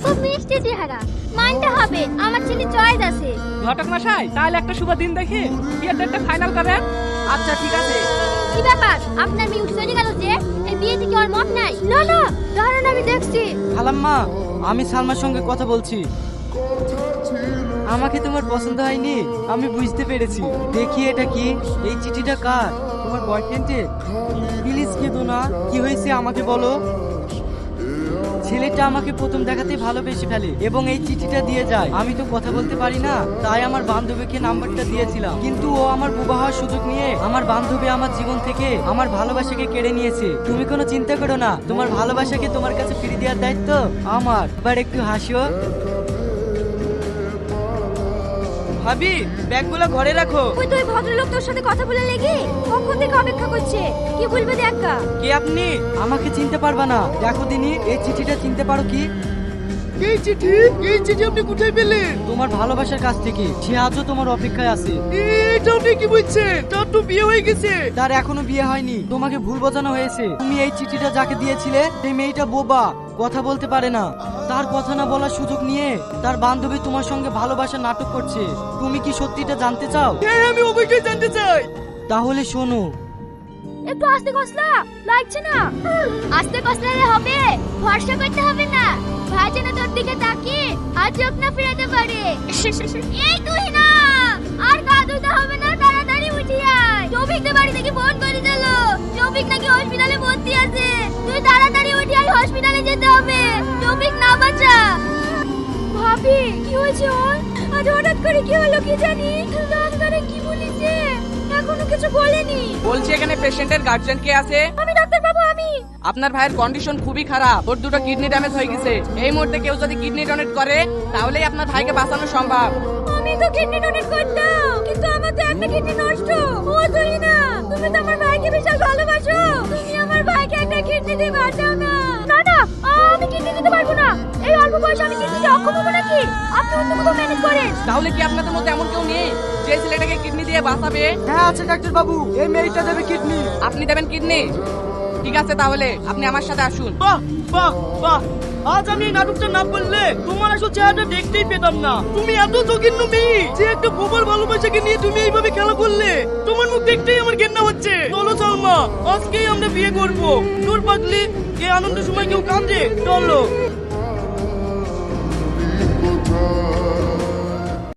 খুব মিষ্টি চেহারা, মানতে হবে আমার ছেলে চয়েস আছে। ঘটক মশাই, তাহলে একটা শুভ দিন দেখে বিয়ের ডেটটা ফাইনাল করেন। আচ্ছা ঠিক আছে। কি ব্যাপার, আপনার মেয়ে উঠে চলে গেল যে? এই বিয়েতে কি ওর মত নাই? না না, দাঁড়ান আমি দেখছি। খালাম্মা, আমি সালমার সঙ্গে কথা বলছি। আমাকে তোমার পছন্দ হয়নি, আমি বুঝতে পেরেছি। দেখি এটা কি, এই চিঠিটা কার? তোমার বয়ফ্রেন্ডের? প্লিজ কেঁদো না, কি হয়েছে আমাকে বলো। ছেলেটা আমাকে প্রথম দেখাতে ভালোবেসে ফেলে এবং এই চিঠিটা দিয়ে যায়। আমি তো কথা বলতে পারি না, তাই আমার বান্ধবীকে নাম্বারটা দিয়েছিলাম, কিন্তু ও আমার বুবা হওয়ার সুযোগ নিয়ে আমার বান্ধবী আমার জীবন থেকে আমার ভালোবাসাকে কেড়ে নিয়েছে। তুমি কোনো চিন্তা করো না, তোমার ভালোবাসাকে তোমার কাছে ফিরিয়ে দেওয়ার দায়িত্ব আমার। এবার একটু হাসিও। ভাবি, ব্যাগগুলো ঘরে রাখো। ওই তো ওই ভদ্রলোক তোর সাথে কথা বলে লেগে কখন থেকে অপেক্ষা করছে, কি বলবে দেখা। কে আপনি? আমাকে চিনতে পারবা না। দেখো দিনি, এই চিঠিটা চিনতে পারো কি? এই চিঠি? এই চিঠি আপনি কোথায় পেলেন? তোমার ভালোবাসার কাছ থেকে। সে আজও তোমার অপেক্ষায় আছে। এটা আপনি কি বলছেন? তার তো বিয়ে হয়ে গেছে। তার এখনো বিয়ে হয়নি, তোমাকে ভুল বোঝানো হয়েছে। তুমি এই চিঠিটা যাকে দিয়েছিলে সেই মেয়েটা বোবা, কথা বলতে পারে না। তার কথা না বলার সুযোগ নিয়ে তার বান্ধবী তোমার সঙ্গে ভালোবাসা নাটক করছে। তুমি কি সত্যিটা জানতে চাও? হ্যাঁ, আমি অবশ্যই জানতে চাই। তাহলে শোনো। একটু আস্তে কসলা, লাগছে না? আস্তে কসলালে হবে, ভরসা করতে হবে না। ভাই যেন তোর দিকে তাকিয়ে আর চোখ না ফেরাতে পারে। এই তুই না, আর কাঁদতে হবে না, তাড়াতাড়ি উঠি আয়। শফিকদের বাড়ি থেকে ফোন করে দিল, শফিক নাকি হসপিটালে ভর্তি আছে। তুই তাড়াতাড়ি উঠি আয়, হসপিটালে যেতে হবে। শফিক না বাঁচা। ভাবি, কি হয়েছে ওর? আজ হঠাৎ করে কি হলো কি জানি। ডাক্তারে কি বলেছে? এখনো কিছু বলেনি। বলছি এখানে পেশেন্টের গার্জিয়ান কে আছে? আমি ডাক্তার বাবু, আমি। আপনার ভাইয়ের কন্ডিশন খুবই খারাপ, ওর দুটো কিডনি ড্যামেজ হয়ে গেছে। এই মুহূর্তে কেউ যদি কিডনি ডোনেট করে তাহলেই আপনার ভাইকে বাঁচানো সম্ভব। আমি তো কিডনি ডোনেট করতাম, কিন্তু আমার তো একটা কিডনি নষ্ট। ও তুই না, তুমি তো আমার ভাইকে বিশাল ভালোবাসো। তুমি আমার ভাইকে একটা কিডনি দিয়ে বাঁচাও না। না না, আমি কিডনি দিতে পারবো না। এই অল্প বয়সে আমি কিডনি দিয়ে অক্ষম হবো নাকি? আপনি অন্য কোথাও ম্যানেজ করেন। তাহলে কি আপনাদের মধ্যে এমন কেউ নেই যে ছেলেটাকে কিডনি দিয়ে বাঁচাবে? হ্যাঁ আছে ডাক্তার বাবু, এই মেয়েটা দেবে কিডনি। আপনি দেবেন কিডনি? ঠিক আছে, তাহলে আপনি আমার সাথে আসুন। বাহ বাহ বাহ, আজ আমি এই নাটকটা না করলে তোমার আসল চেহারাটা দেখতেই পেতাম না। তুমি এত জঘন্য মেয়ে যে একটা বোবার ভালোবাসাকে নিয়ে তুমি এইভাবে খেলা করলে। তোমার মুখ দেখতেই আমার ঘেন্না হচ্ছে। চলো সালমা, আজকেই আমরা বিয়ে করব। তোর পাগলি, এই আনন্দের সময় কেউ কাঁদে? চলো।